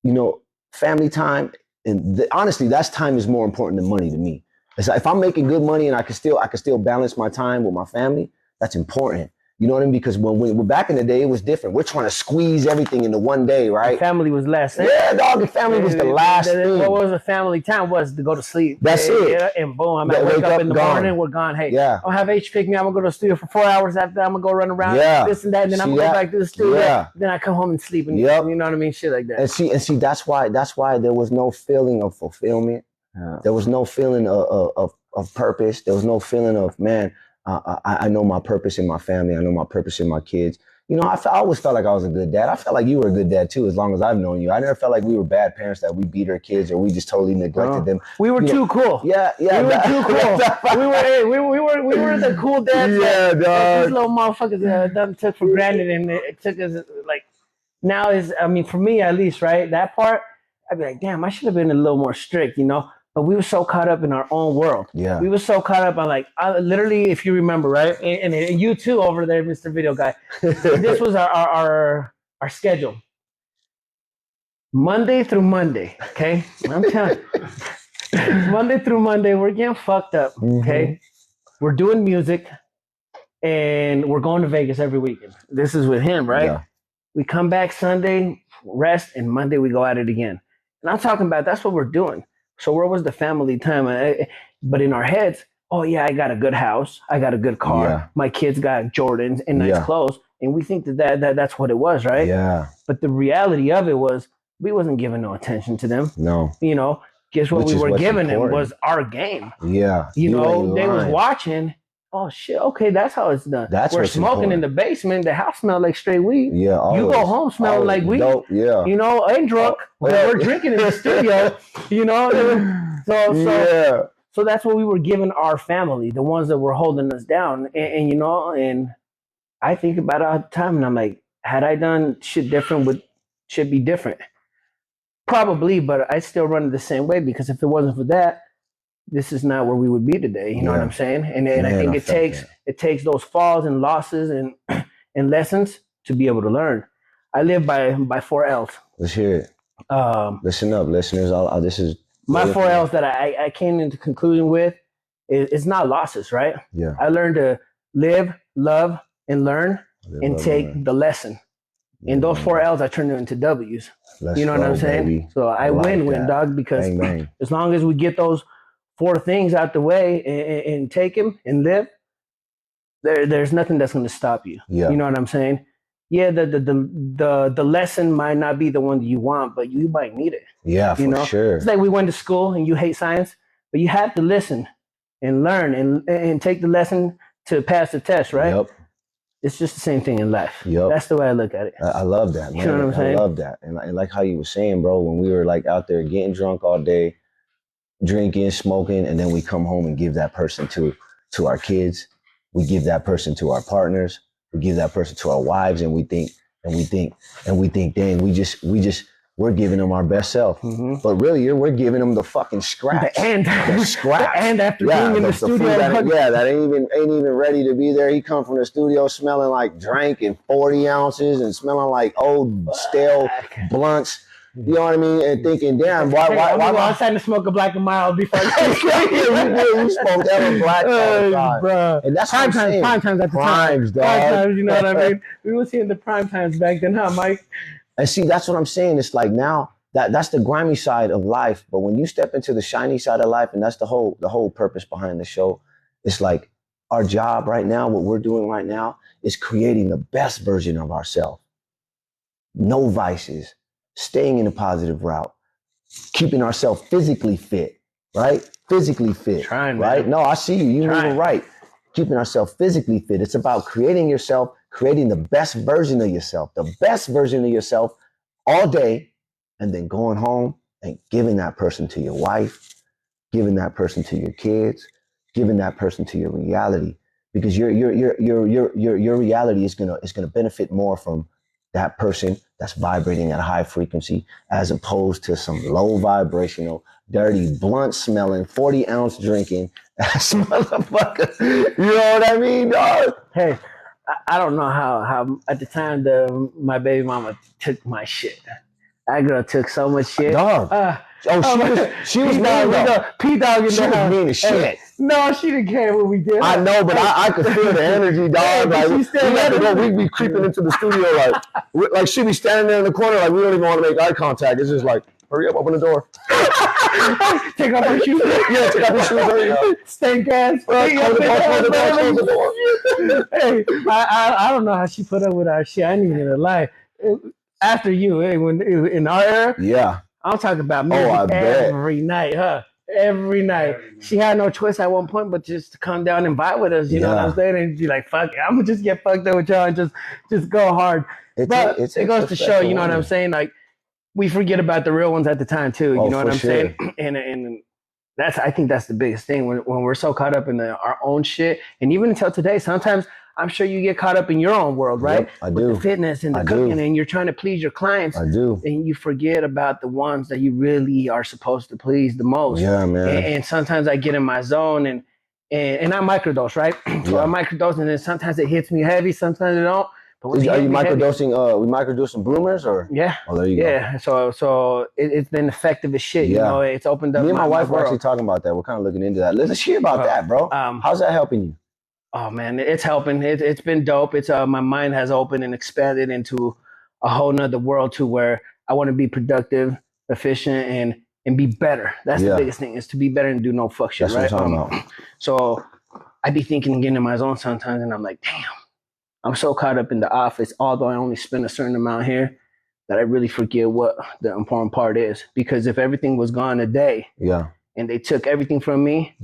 you know, family time and honestly, that's time is more important than money to me. It's like if I'm making good money and I can still balance my time with my family, that's important. You know what I mean? Because when we back in the day, it was different. We're trying to squeeze everything into one day, right? The family was less. Yeah, dog. The family was the last thing. What was the family time? Was to go to sleep. That's it. Yeah, and boom, I'm gonna wake up in the morning. We're gone. Hey, I'll have H pick me. I'm gonna go to the studio for 4 hours. After that, I'm gonna go run around. This and that. And then I'm gonna go back to the studio. Then I come home and sleep. And you know what I mean? Shit like that. And see. That's why there was no feeling of fulfillment. There was no feeling of purpose. There was no feeling of, man, I know my purpose in my family. I know my purpose in my kids. You know, I always felt like I was a good dad. I felt like you were a good dad too, as long as I've known you. I never felt like we were bad parents, that we beat our kids or we just totally neglected them. We were too cool. Yeah. We were too cool. we were the cool dads. Yeah, dog. These little motherfuckers took for granted, and it took us like now is. I mean, for me at least, right? That part, I'd be like, damn, I should have been a little more strict, you know. But we were so caught up in our own world. Yeah. We were so caught up on like, literally, if you remember, right? And you too over there, Mr. Video Guy. This was our schedule. Monday through Monday, okay? I'm telling you. Monday through Monday, we're getting fucked up, okay? We're doing music, and we're going to Vegas every weekend. This is with him, right? Yeah. We come back Sunday, rest, and Monday we go at it again. And I'm talking about that's what we're doing. So where was the family time? But in our heads, oh yeah, I got a good house. I got a good car. Yeah. My kids got Jordans and nice clothes. And we think that's what it was, right? Yeah. But the reality of it was we wasn't giving no attention to them. No. You know, guess what we were giving them was our game. Yeah. You know, they was watching. Oh shit, okay, that's how it's done. We're smoking in the basement. The house smelled like straight weed. Yeah, always, you go home smelling like weed. Dope, yeah. You know, ain't drunk. We're drinking in the studio. You know, so that's what we were giving our family, the ones that were holding us down. And you know, and I think about it all the time, and I'm like, had I done shit different, should be different. Probably, but I still run it the same way because if it wasn't for that, this is not where we would be today. You know what Yeah. I'm saying? And I Man, think I felt that. it takes those falls and losses and and lessons to be able to learn. I live by 4 L's. Let's hear it. Listen up, listeners. This is My 4 L's that I came into conclusion with is not losses, right? Yeah. I learned to live, love, and learn, Live, and love, take learn. the lesson. And those 4 L's I turned into W's. Let's You know what go, I'm saying? baby. So I like win, that. dog, because Bang, bang. as long as we get those 4 things out the way and take them and live, there's nothing that's going to stop you. Yeah. You know what I'm saying? Yeah, the lesson might not be the one that you want, but you might need it. Yeah, for You know? sure. It's like we went to school and you hate science, but you have to listen and learn and take the lesson to pass the test, right? Yep. It's just the same thing in life. Yep. That's the way I look at it. I love that, man. You know what I'm saying? I love that. And like how you were saying, bro, when we were like out there getting drunk all day, drinking, smoking, and then we come home and give that person to our kids. We give that person to our partners. We give that person to our wives, and we think, dang, we're giving them our best self. Mm-hmm. But really, we're giving them the fucking scratch. The scratch. And after being in the studio, that ain't even ready to be there. He come from the studio smelling like drink and 40 ounces and smelling like old stale blunts. You know what I mean? And thinking, damn, why I'm outside to smoke a black and mild before you smoked ever black all the time. Bro. And that's prime times at the time. Primes, dog. Prime times, you know what I mean? We were seeing the prime times back then, huh, Mike? And see, that's what I'm saying. It's like now that's the grimy side of life. But when you step into the shiny side of life, and that's the whole purpose behind the show, it's like our job right now, what we're doing right now, is creating the best version of ourselves. No vices. Staying in a positive route, keeping ourselves physically fit, right? Physically fit, Trying, right? man. No, I see you. You moving right. Keeping ourselves physically fit. It's about creating yourself, creating the best version of yourself all day, and then going home and giving that person to your wife, giving that person to your kids, giving that person to your reality, because your reality is gonna benefit more from that person that's vibrating at a high frequency as opposed to some low vibrational, dirty, blunt smelling, 40-ounce drinking ass motherfucker. You know what I mean, dog? Hey, I don't know how at the time my baby mama took my shit. That girl took so much shit. Dog. She was mean, though. P-Dog in She the was house. mean as shit. Hey, no, she didn't care what we did. I know, but I could feel the energy, dog. Like, we be creeping into the studio like she be standing there in the corner like we don't even want to make eye contact. It's just like, hurry up, open the door. Take off her shoes. Yeah, take off your shoes, hurry up. Stank ass. Close the door. Hey, I don't know how she put up with our shit. I ain't even gonna lie. After you, when in our era, Yeah. I'm talking about music every night, huh? Every night. She had no choice at one point but just to come down and vibe with us, you know what I'm saying? And be like, fuck it, I'm gonna just get fucked up with y'all and just go hard. But it goes to show, you know what I'm saying? Like, we forget about the real ones at the time too, you know what I'm saying? And I think that's the biggest thing when we're so caught up in our own shit. And even until today, sometimes I'm sure you get caught up in your own world, right? Yep, I do. With the fitness and the cooking, and you're trying to please your clients. I do. And you forget about the ones that you really are supposed to please the most. Yeah, man. And sometimes I get in my zone and I microdose, right? So I microdose, and then sometimes it hits me heavy, sometimes it don't. But when are you microdosing? We microdosing bloomers or? Yeah. Oh, there you go. Yeah. So it's been effective as shit. You know, it's opened up. Me and my wife were actually talking about that. We're kind of looking into that. Let's hear about that, bro. How's that helping you? Oh man, it's helping. It's been dope. It's my mind has opened and expanded into a whole nother world to where I want to be productive, efficient, and be better. That's the biggest thing, is to be better and do no fuck shit. That's right? what I'm talking about. So I be thinking and getting in my zone sometimes, and I'm like, damn, I'm so caught up in the office, although I only spend a certain amount here, that I really forget what the important part is. Because if everything was gone today, and they took everything from me,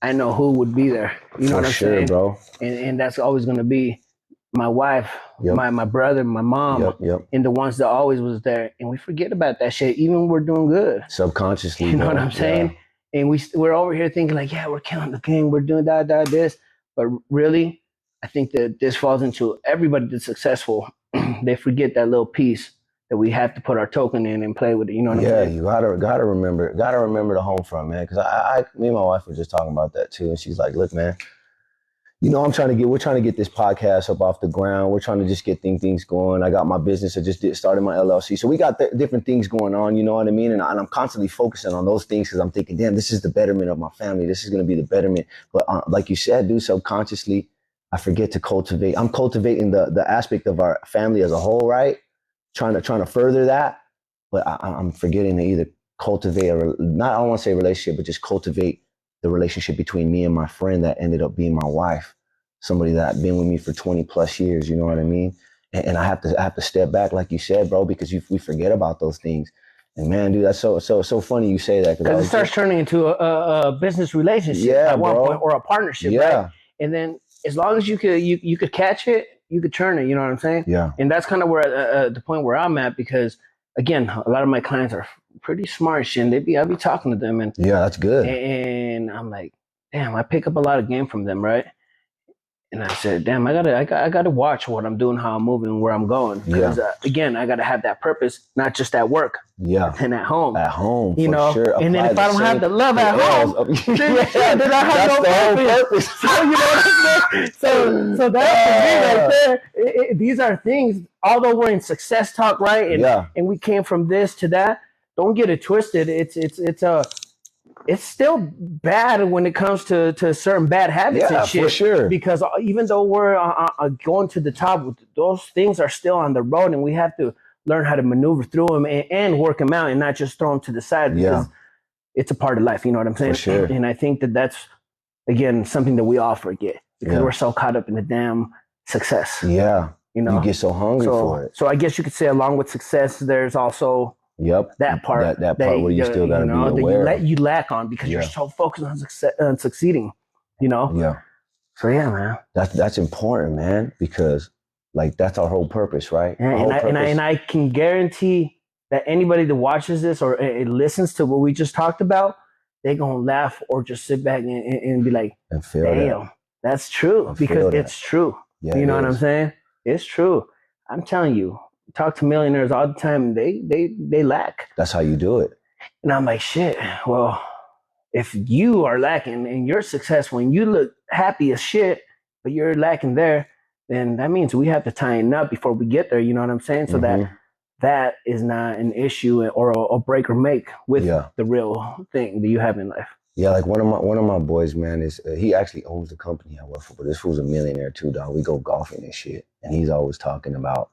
I know who would be there. You know what I'm saying? Bro. And that's always going to be my wife, my brother, my mom, and the ones that always was there. And we forget about that shit, even when we're doing good. Subconsciously. You know what I'm saying? Yeah. And we're over here thinking like, yeah, we're killing the game. We're doing this. But really, I think that this falls into everybody that's successful. They forget that little piece that we have to put our token in and play with it. You know what I'm Yeah, saying? you gotta remember the home front, man. Because me and my wife were just talking about that too, and she's like, "Look, man, you know, we're trying to get this podcast up off the ground. We're trying to just get things going. I got my business. I just started my LLC. So we got different things going on, you know what I mean? And I'm constantly focusing on those things because I'm thinking, damn, this is the betterment of my family. This is going to be the betterment. But like you said, dude, subconsciously, I forget to cultivate. I'm cultivating the aspect of our family as a whole, right? Trying to further that. But I'm forgetting to either cultivate I don't want to say relationship, but just cultivate the relationship between me and my friend that ended up being my wife, somebody that been with me for 20 plus years, you know what I mean? And I have to step back, like you said, bro, because we forget about those things. And man, dude, that's so funny you say that. Because it starts turning into a business relationship at one point, or a partnership, right? And then as long as you could catch it, you could turn it, you know what I'm saying? Yeah. And that's kind of where the point where I'm at, because again, a lot of my clients are pretty smart shit, and I'll be talking to them, and yeah, that's good. And I'm like, damn, I pick up a lot of game from them, right? And I said, damn, I gotta watch what I'm doing, how I'm moving, where I'm going. Because again, I gotta have that purpose, not just at work. Yeah. And at home. At home, you know. Sure. And then if I don't have the love at home, then I have no purpose. So you know what I'm saying? So that's the thing right there. These are things. Although we're in success talk, right? And we came from this to that. Don't get it twisted. It's still bad when it comes to certain bad habits and shit. For sure. Because even though we're going to the top, those things are still on the road, and we have to learn how to maneuver through them and work them out, and not just throw them to the side, because it's a part of life. You know what I'm saying? For sure. And I think that's, again, something that we all forget, because we're so caught up in the damn success. Yeah. You know, you get so hungry for it. So I guess you could say, along with success, there's also that part, that part where you still gotta be aware that you lack on, because you're so focused on succeeding. You know. Yeah. So yeah, man. That's important, man, because like that's our whole purpose, right? And I can guarantee that anybody that watches this or listens to what we just talked about, they're gonna laugh or just sit back and be like, and feel damn, that's true, because it's true. Yeah, you know what I'm saying? It's true. I'm telling you. Talk to millionaires all the time. They lack. That's how you do it. And I'm like, shit. Well, if you are lacking in your success, when you look happy as shit, but you're lacking there, then that means we have to tighten up before we get there. You know what I'm saying? So that is not an issue or a break or make with the real thing that you have in life. Yeah, like one of my boys, man, is he actually owns the company I work for, but this fool's a millionaire too, dog. We go golfing and shit, and he's always talking about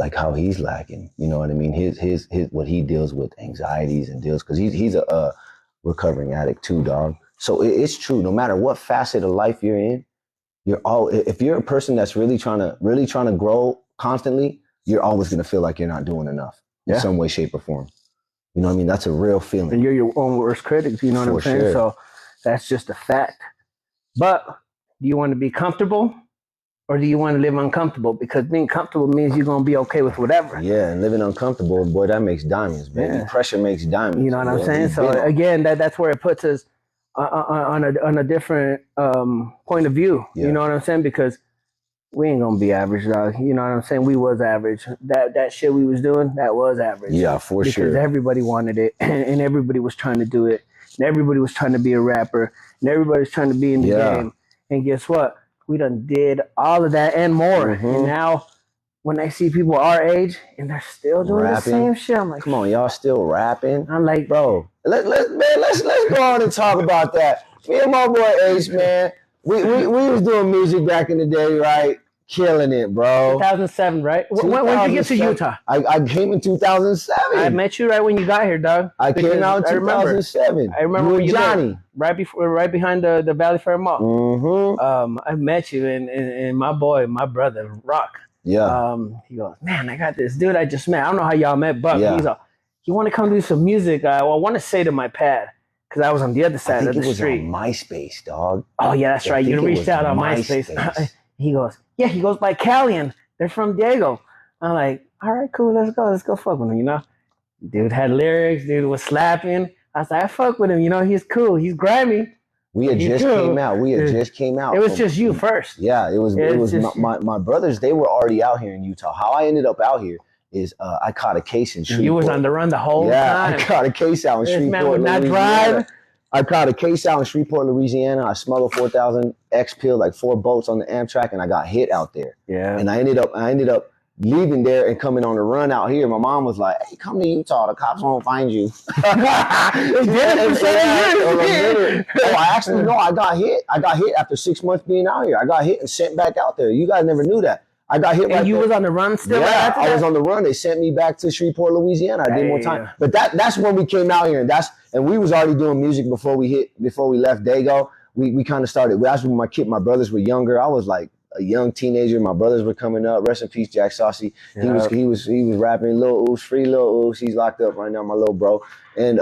like how he's lacking, you know what I mean? His what he deals with, anxieties and deals, because he's a recovering addict too, dog. So it's true. No matter what facet of life you're in, if you're a person that's really trying to grow constantly, you're always gonna feel like you're not doing enough in some way, shape, or form. You know what I mean? That's a real feeling. And you're your own worst critic. You know what I'm saying? Sure. So that's just a fact. But do you want to be comfortable? Or do you want to live uncomfortable? Because being comfortable means you're going to be okay with whatever. Yeah, and living uncomfortable, boy, that makes diamonds, baby. Yeah. Pressure makes diamonds. You know what I'm saying? So again, that's where it puts us on a different point of view. Yeah. You know what I'm saying? Because we ain't going to be average, dog. You know what I'm saying? We was average. That shit we was doing, that was average. Yeah, for sure. Because everybody wanted it, and everybody was trying to do it. And everybody was trying to be a rapper. And everybody was trying to be in the game. And guess what? We done did all of that and more. And now when I see people our age and they're still doing the same shit, I'm like, come on, y'all still rapping? I'm like, bro, let's go on and talk about that. Me and my boy Ace, man, we was doing music back in the day, right? Killing it, bro. 2007, right? When did you get to Utah? I came in 2007. I met you right when you got here, dog. I came out in 2007. I remember when you Johnny. Right behind the Valley Fair Mall. I met you and my boy, my brother, Rock. Yeah. He goes, man, I got this dude I just met. I don't know how y'all met, but he's like, you want to come do some music? I want to say to my pad, because I was on the other side of the street. It was on MySpace, dog. Oh, yeah, that's right. You reached out on MySpace. He goes, yeah, he goes by Callian. They're from Diego. I'm like, all right, cool, let's go fuck with him, you know? Dude had lyrics, dude was slapping. I was like, I fuck with him, you know, he's cool, he's grimy. We had just came out. It was just you first. Yeah, it was my brothers, they were already out here in Utah. How I ended up out here is I caught a case in Shreveport. You was on the run the whole time. I caught a case out in This Shreveport, man would not Louisiana. drive. I caught a case out in Shreveport, Louisiana. I smuggled 4,000 X pills, like 4 boats on the Amtrak, and I got hit out there. Yeah. And I ended up leaving there and coming on the run out here. My mom was like, "Hey, come to Utah. The cops won't find you." They did it for 7 years. Oh, I actually no. I got hit. I got hit after 6 months being out here. I got hit and sent back out there. You guys never knew that. I got hit. And right you there. was on the run still? Yeah, right after I that? was on the run. They sent me back to Shreveport, Louisiana. I did more time. Yeah. But that's when we came out here, and we was already doing music before we left Dago. We kind of started. That's when my brothers were younger. I was like a young teenager. My brothers were coming up. Rest in peace, Jack Saucy. Yeah. He was rapping. Lil Oos, free Lil Oos. He's locked up right now, my little bro. And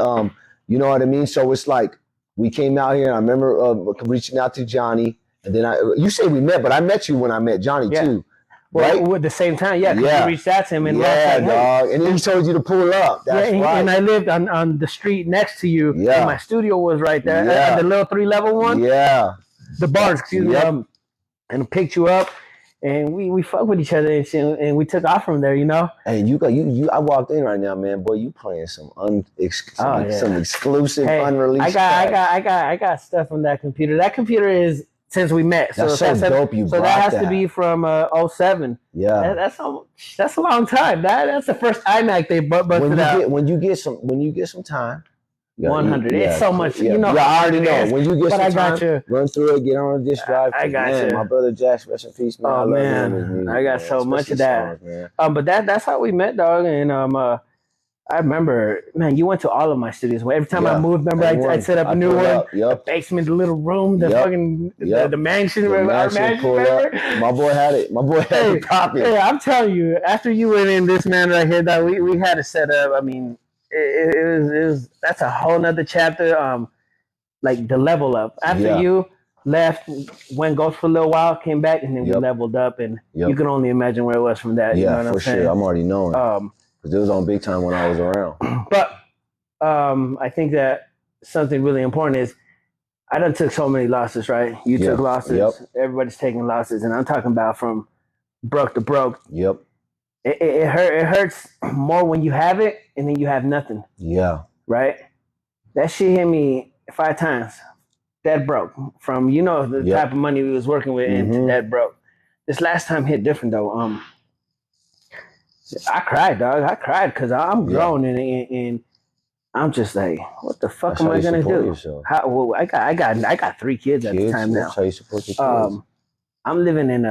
you know what I mean. So it's like we came out here. And I remember reaching out to Johnny, and then you say we met, but I met you when I met Johnny too. Well, Right? at the same time, yeah. 'Cause Yeah. you reached out to him and Yeah, was like, hey. dog. And then he told you to pull up. That's yeah, right. and I lived on the street next to you. Yeah. And my studio was right there. Yeah. The little 3-level one. Yeah. The bars, excuse Yep. me. And I picked you up, and we fucked with each other and shit, and we took off from there, you know? And I walked in right now, man. Boy, you playing some some exclusive, Hey, unreleased. I got stuff on that computer. That computer is since we met. That's so dope. You so brought that has that. to be from 07. Yeah. That's a long time. That's the first iMac they busted out. When you get some time. 100. It's so much. You know. Yeah, I already know. Yes, when you get but some I got time, you. run through it, get on a disk drive. I got man, you. My brother Jax, rest in peace, man. I Oh love man, his music, I got man. so much Especially of that. songs, man. But that's how we met, dog. And I remember, man, you went to all of my studios. Every time I Yeah, moved, remember I set up a new pulled one. up, Yep. Basement, the little room, the Yep. fucking Yep. the mansion, The remember? Our mansion mansion, pulled up. remember? My boy had it. My boy had it popping. Hey, I'm telling you, after you went in this man right here, that we had to set up. I mean, it was that's a whole nother chapter. Like the level up. After Yeah. you left, went ghost for a little while, came back, and then we Yep. leveled up, and Yep. you can only imagine where it was from that. You know Yeah, what I'm for saying? sure. I'm already knowing. Um, Because it was on big time when I was around. but I think that something really important is I done took so many losses, right? You Yeah. took losses. Yep. Everybody's taking losses, and I'm talking about from broke to broke. Yep. It hurts more when you have it and then you have nothing, Yeah. right? That shit hit me 5 times. Dead broke from the Yep. type of money we was working with and Mhm. dead broke. This last time hit different though. I cried, dog. I cried because I'm grown and I'm just like, what the fuck That's am how I you gonna support do? yourself. I got 3 kids at the Kids, time now. that's how you support your kids. I'm living in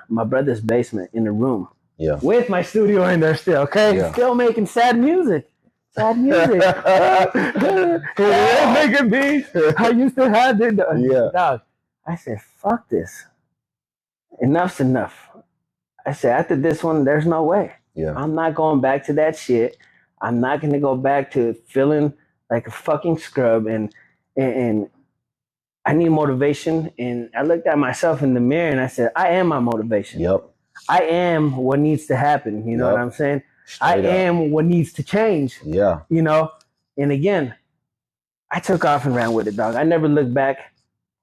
my brother's basement in a room Yeah. with my studio in there still. Okay, Yeah. still making sad music. Sad music. Making beats. I used to have it. Yeah. Dog. I said, fuck this. Enough's enough. I said, after this one, there's no way. Yeah. I'm not going back to that shit. I'm not going to go back to feeling like a fucking scrub. And I need motivation. And I looked at myself in the mirror and I said, I am my motivation. Yep. I am what needs to happen. You know Yep. what I'm saying? I Straight up. am what needs to change. Yeah. You know? And again, I took off and ran with it, dog. I never looked back.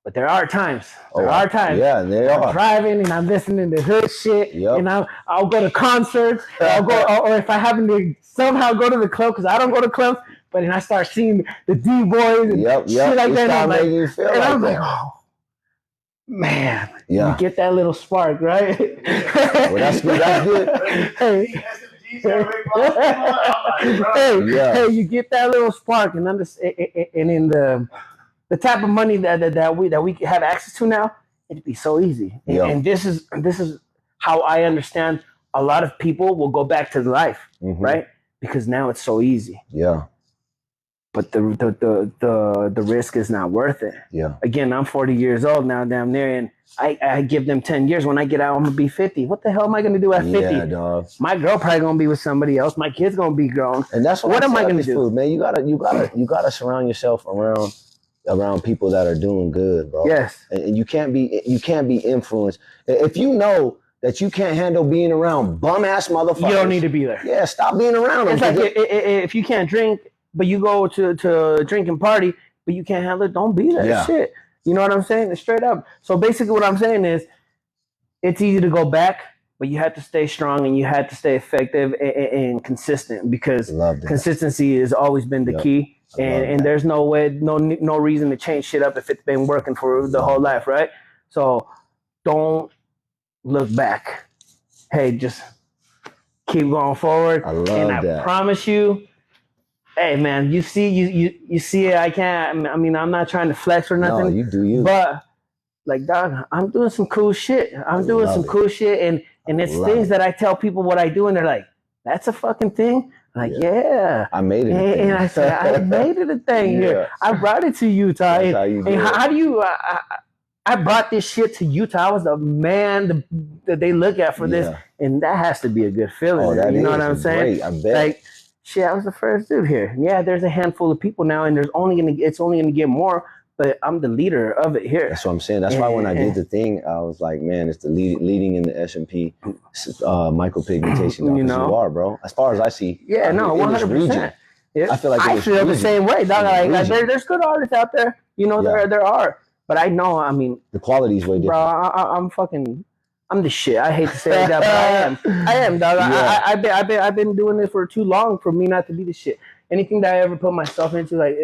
But there are times. There are times. Yeah, they I'm are. driving and I'm listening to hood shit, Yep. and I'll go to concerts, or if I happen to somehow go to the club, because I don't go to clubs, but then I start seeing the D-boys and Yep. shit like It that, and start I'm like, making you feel and like I'm that. like, oh, man, Yeah. you get that little spark, right? Well, that's good. That's good. Hey. Yeah. Hey, you get that little spark, and in the type of money that we have access to now, it'd be so easy. And, Yeah. and this is how I understand a lot of people will go back to life, Mhm. right? Because now it's so easy. Yeah. But the risk is not worth it. Yeah. Again, I'm 40 years old now, damn near, and I give them 10 years. When I get out, I'm gonna be 50. What the hell am I gonna do at 50? Yeah, dog. My girl probably gonna be with somebody else. My kid's gonna be grown. And that's What am I tell gonna these do? fools, man. You gotta surround yourself around people that are doing good, bro. Yes. And you can't be influenced. If you know that you can't handle being around bum ass motherfuckers, You don't need to be there. Yeah, stop being around them. It's like if you can't drink, but you go to a drinking party, but you can't handle it, don't be there. Yeah. Shit. You know what I'm saying? It's straight up. So basically what I'm saying is it's easy to go back, but you had to stay strong and you had to stay effective and consistent, because Love that. consistency has always been the Yep. key. I love And that. there's no way, no reason to change shit up if it's been working for the whole life, right? So don't look back. Hey, just keep going forward. I love and I that. promise you, hey man, you see it. I mean, I'm not trying to flex or No, nothing, you do you. but like, dog, I'm doing some cool shit. I'm doing love some it. cool shit, and it's love things it. that I tell people what I do, and they're like, "That's a fucking thing." I'm like, yeah. I made it. a thing. And I said, I made it a thing here. Yeah. I brought it to Utah. That's And, how you do and it. how do you? I brought this shit to Utah. I was the man that they look at for this, Yeah. and that has to be a good feeling. Oh, that you know is what I'm saying? great. I bet. Like, shit, I was the first dude here. Yeah, there's a handful of people now, and it's only gonna get more. But I'm the leader of it here. That's what I'm saying. That's why when I did the thing, I was like, man, it's the leading in the S&P micropigmentation. You You know? You are, bro. As far as I see. Yeah, no, in this 100%. region. Yeah. I feel like in I this feel the region. same way, dog. In this Like, region. there's good artists out there. You know, Yeah. there are. But I know, I mean, The quality is way bro, different. I'm the shit. I hate to say that, but I am, dog. Yeah. I've been doing this for too long for me not to be the shit. Anything that I ever put myself into, like,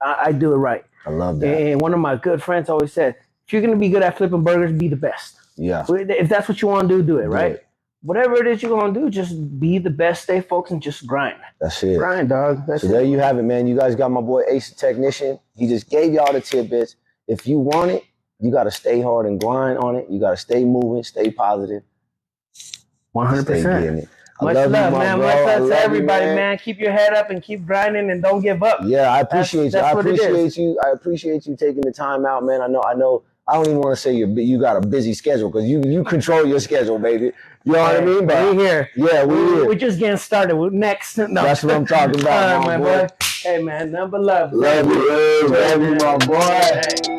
I do it right. I love that. And one of my good friends always said, if you're gonna be good at flipping burgers, be the best. Yeah. If that's what you want to do it, Do right? it. Whatever it is you're gonna do, just be the best, stay focused, and just grind. That's it. Grind, dog. That's So it. there you have it, man. You guys got my boy Ace the Technician. He just gave y'all the tidbits. If you want it, you got to stay hard and grind on it. You got to stay moving, stay positive, stay 100%. getting it. I Much love love, you, my man. bro. Much I love love to you, everybody, man. man. Keep your head up and keep grinding and don't give up. Yeah, I appreciate That's you. I what it is. appreciate you. I appreciate you taking the time out, man. I know. I don't even want to say you got a busy schedule because you control your schedule, baby. You know what I mean? But we here. yeah, We're just getting started. We're next. No. That's what I'm talking about, All right, my my boy. boy. Hey, man. Number love. Love you, my boy. Hey.